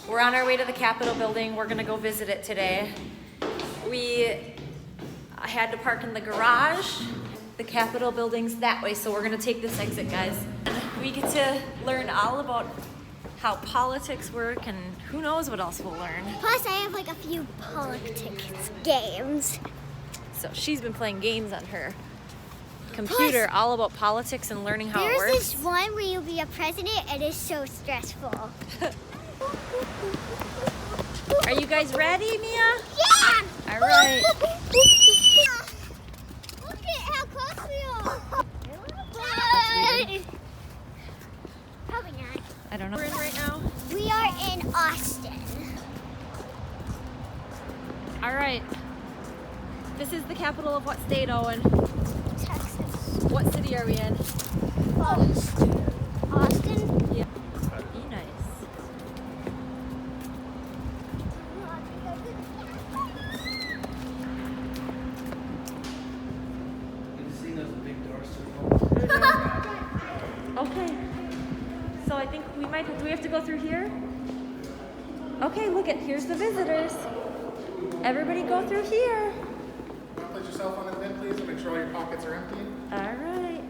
We're on our way to the Capitol building. We're gonna go visit it today. We had to park in the garage. The Capitol building's that way, so we're gonna take this exit, guys. We get to learn all about how politics work and who knows what else we'll learn. Plus, I have like a few politics games. So she's been playing games on her computer, all about politics and learning how it works. There's this one where you'll be a president and it's so stressful. Are you guys ready, Mia? Yeah! All right. Look at how close we are. Probably not. I don't know. We're in right now. We are in Austin. All right. This is the capital of what state, Owen? Texas. What city are we in? Austin. Austin? Yeah. Be nice. Okay. So I think we might, do we have to go through here? Okay, look at, here's the visitors. Everybody go through here. Put yourself on the bin, please, and make sure all your pockets are empty. All right.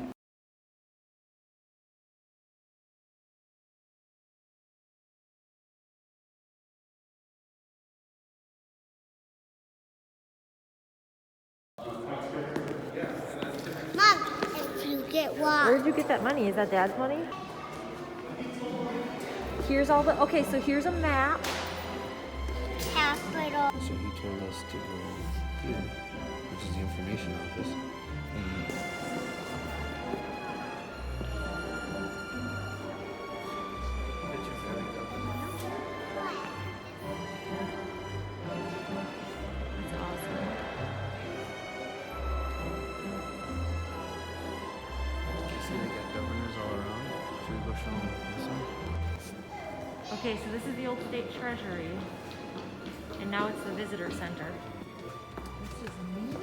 Mom, if you get what? Where did you get that money? Is that Dad's money? Here's all the, okay, so here's a map. Capital. So he told us to go here, which is the information office. And That's awesome. you see they got governors all around. Should we go show them this one? Okay, so this is the old state treasury, and now it's the visitor center. This is neat.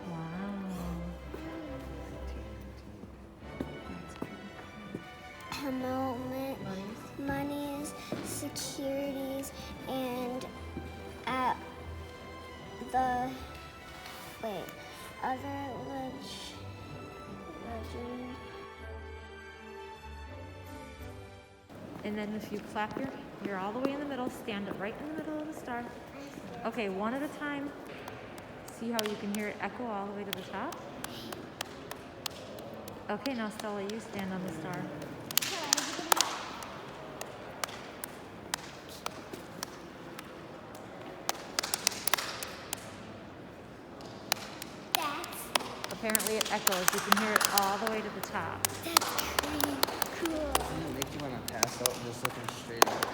Wow. Moment, monies, securities, and at the other legend. And then if you clap you're all the way in the middle, stand up right in the middle of the star. Okay, one at a time. See how you can hear it echo all the way to the top? Okay, now Stella, you stand on the star. Apparently it echoes. You can hear it all the way to the top. That's pretty cool. Doesn't it make you want to pass out just looking straight up?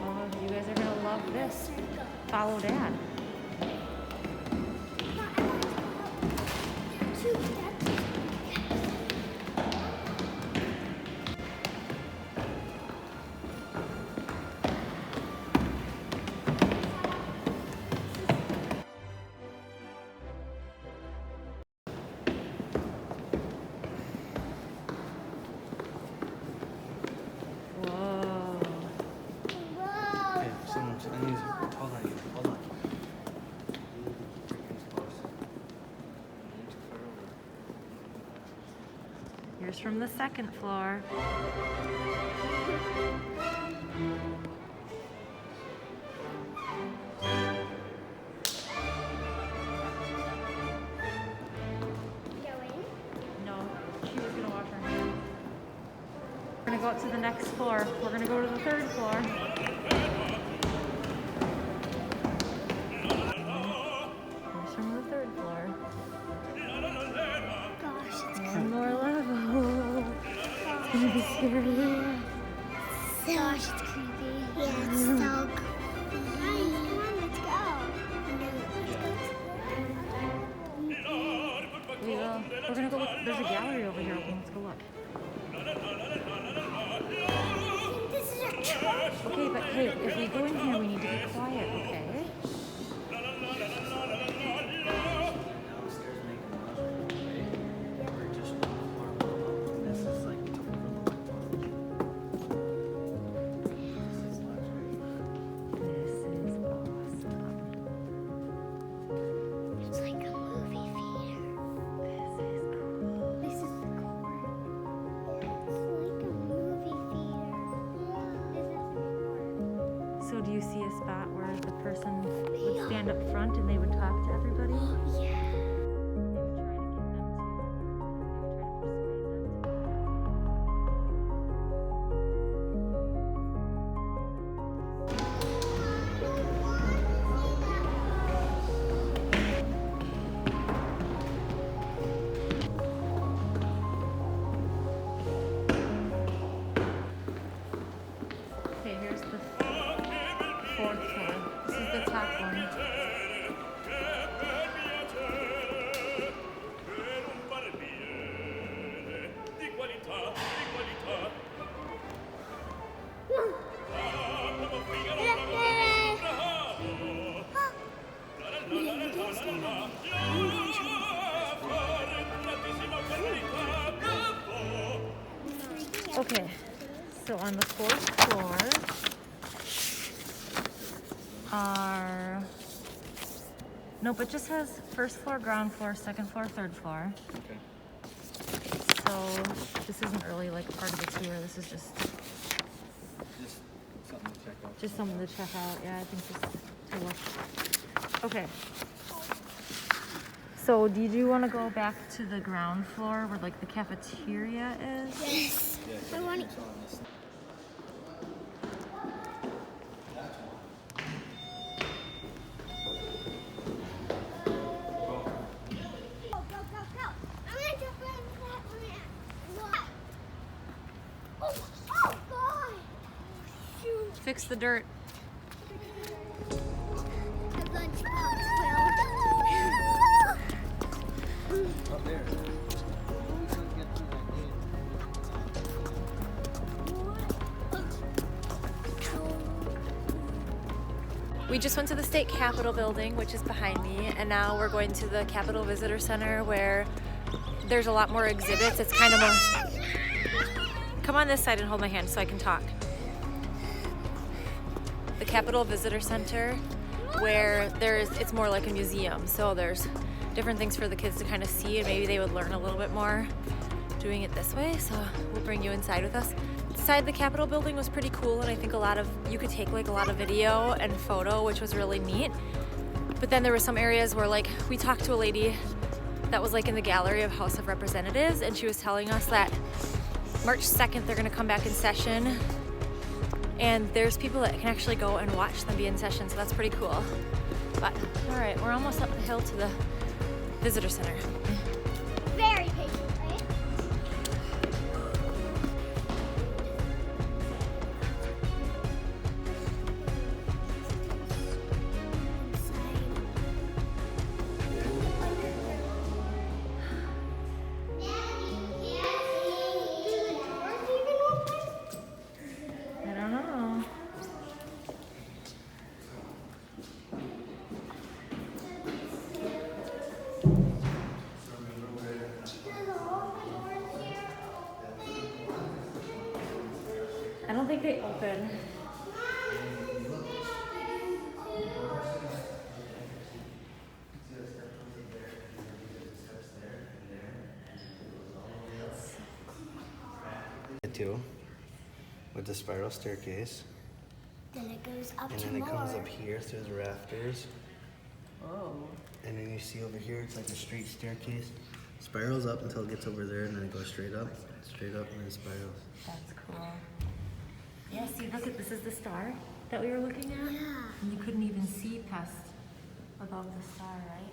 Oh, you guys are gonna love this. Follow Dad. Whoa. Okay, someone, I need to, hold on, hold on. Here's from the second floor. No, she was gonna wash her hands. We're gonna go up to the next floor. We're gonna go to the third floor. Here's from the third floor. Gosh, it's One more be scary. Gosh, it's creepy. Yeah, it's so creepy. Guys, come on, let's go. We will. We're gonna go look. There's a gallery over here. Let's go look. This is a church. Okay, but hey, if we go in here, we need to be quiet, okay? Downstairs making lunch, okay? We're just on the floor below. This is like totally This is luxury. This is awesome. It's like a movie theater. This is cool. This is the car. It's like a movie theater. This is the car. So do you see a spot where the person would stand up front and they would talk to everybody? Yeah. They would try to get them to, they would try to Okay, here's the fourth floor. This is the top one. Okay, so on the fourth floor are, nope, it just has first floor, ground floor, second floor, third floor. Okay. So this isn't really like part of the tour. This is just Just something to check out. just something to check out. Yeah, I think just to look. Okay. So did you want to go back to the ground floor where like the cafeteria is? Yes. Yeah, I want to. it's on this. Go, go, go. I'm going to jump in that one. Oh, oh, God. Shoot. Fix the dirt. The lunchbox Up there. We couldn't get through that gate. We just went to the state capitol building, which is behind me, and now we're going to the Capitol Visitor Center where there's a lot more exhibits. It's kind of more... Come on this side and hold my hand so I can talk. The Capitol Visitor Center where it's more like a museum. So there's different things for the kids to kind of see and maybe they would learn a little bit more doing it this way. So we'll bring you inside with us. Inside the Capitol building was pretty cool and I think you could take like a lot of video and photo, which was really neat. But then there were some areas where like we talked to a lady that was like in the gallery of House of Representatives and she was telling us that March 2nd they're gonna come back in session and there's people that can actually go and watch them be in session, so that's pretty cool. But all right, we're almost up the hill to the visitor center. Very patient, right? I don't know. I don't think they open. Too, with the spiral staircase, Then it goes up and to then it comes more. up here through the rafters, Oh. and then you see over here it's like a straight staircase, spirals up until it gets over there, and then it goes straight up, and then spirals. That's cool. Yeah, see, look at this is the star that we were looking at. Yeah. And you couldn't even see past above the star, right?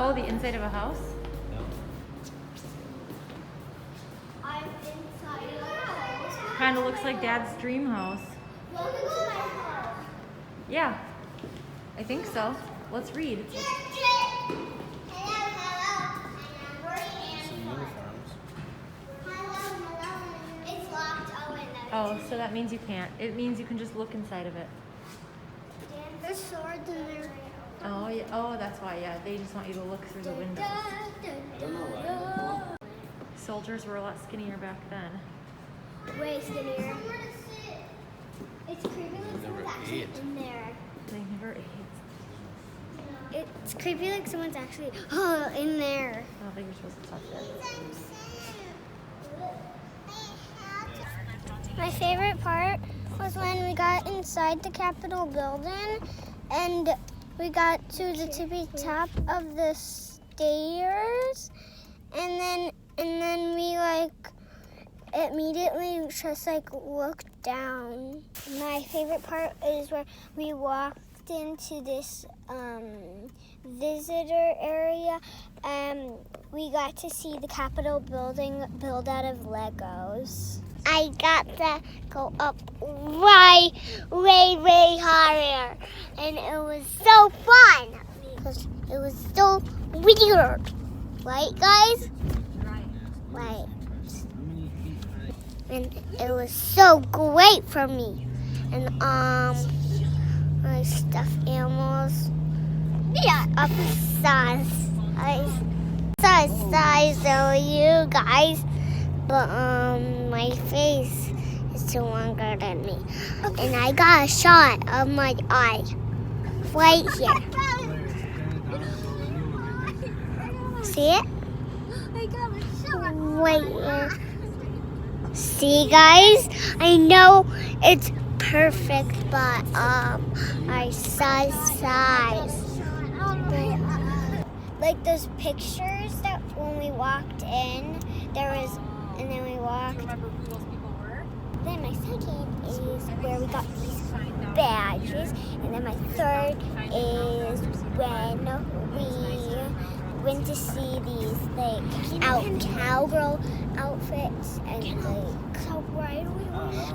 Oh, the inside of a house? I'm inside of a house. Kind of looks like Dad's dream house. Welcome to my house. Yeah, I think so. Let's read. Hello, hello. And we're Some uniforms. Hello. It's locked. Oh, and that's Oh, so that means you can't. It means you can just look inside of it. there's swords in there. Oh, yeah. Oh, that's why. Yeah, they just want you to look through the windows. I don't know why. Soldiers were a lot skinnier back then. Way skinnier. It's creepy like Number someone's actually 8. in there. They never ate. It's creepy like someone's actually in there. I don't think you're supposed to touch it. My favorite part was when we got inside the Capitol building and we got to the tippy top of the stairs and then we like immediately just like looked down. My favorite part is where we walked into this visitor area and we got to see the Capitol building built out of Legos. I got to go up way higher and it was so fun because it was so weird. Right, guys? Right. And it was so great for me. And my stuffed animals. Yeah, up size. Size of you guys. But my face is too longer than me. And I got a shot of my eye. Right here. See it? I got a shot. Right here. See, guys? I know it's perfect, but our size. Like those pictures that when we walked in, there was, and then we walked. Remember who those people were? Then my second is where we got these badges, and then my third is when we went to see these like cowgirl outfits and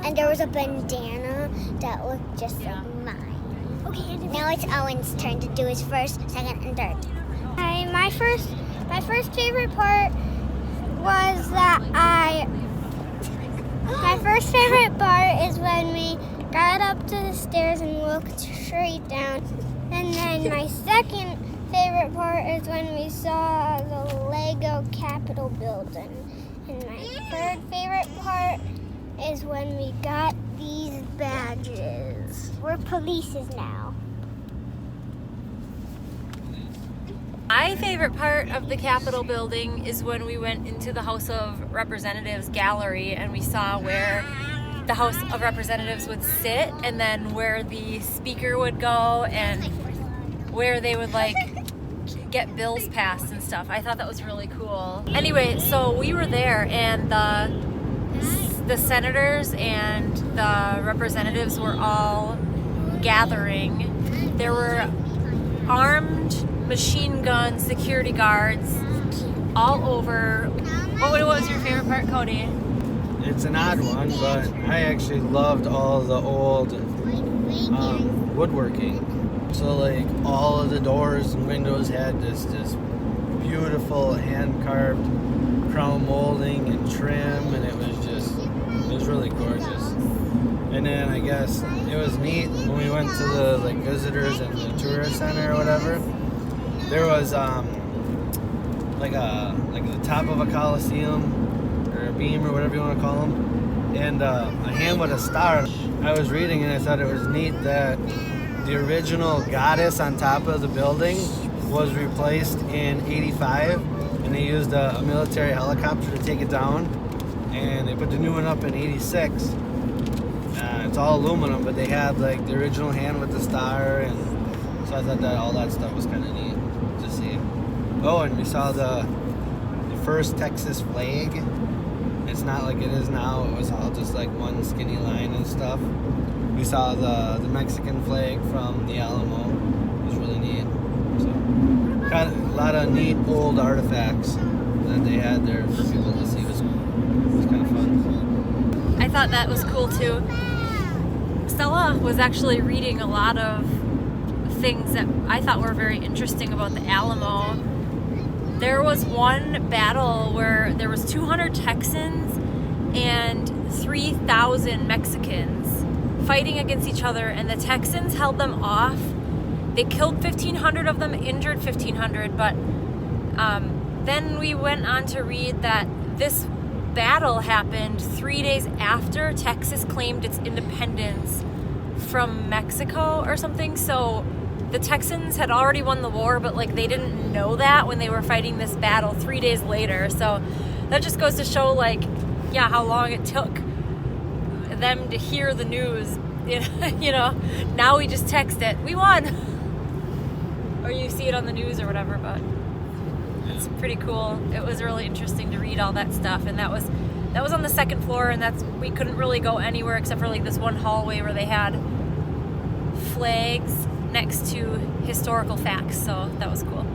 and there was a bandana that looked just like mine. Okay, now it's Owen's turn to do his first, second, and third. My first favorite part was that my first favorite part is when we got up to the stairs and looked straight down. And then my second favorite part is when we saw the Lego Capitol building. And my third favorite part is when we got these badges. We're polices now. My favorite part of the Capitol building is when we went into the House of Representatives gallery and we saw where the House of Representatives would sit and then where the speaker would go and where they would like get bills passed and stuff. I thought that was really cool. Anyway, so we were there and the senators and the representatives were all gathering. There were armed machine gun security guards all over. What was your favorite part, Cody? It's an odd one, but I actually loved all the old woodworking. So like all of the doors and windows had this beautiful hand-carved crown molding and trim, and it was really gorgeous. And then I guess it was neat when we went to the like visitors and the tourist center or whatever. There was like the top of a coliseum or a beam or whatever you want to call them, and a hand with a star. I was reading and I thought it was neat that the original goddess on top of the building was replaced in '85, and they used a military helicopter to take it down, and they put the new one up in '86. It's all aluminum, but they had like the original hand with the star, and so I thought that all that stuff was kind of neat to see. Oh, and we saw the first Texas flag. It's not like it is now. It was all just like one skinny line and stuff. We saw the Mexican flag from the Alamo. It was really neat. So, lot of neat old artifacts that they had there for people to see. It was kind of fun. I thought that was cool too. Stella was actually reading a lot of things that I thought were very interesting about the Alamo. There was one battle where there was 200 Texans and 3,000 Mexicans fighting against each other, and the Texans held them off. They killed 1,500 of them, injured 1,500, but then we went on to read that this battle happened 3 days after Texas claimed its independence from Mexico or something. So the Texans had already won the war, but like they didn't know that when they were fighting this battle 3 days later. So that just goes to show, like, yeah, how long it took them to hear the news. You know, now we just text it, we won, or you see it on the news or whatever. But it's pretty cool. It was really interesting to read all that stuff, and that was on the second floor, and we couldn't really go anywhere except for like this one hallway where they had flags next to historical facts, so that was cool.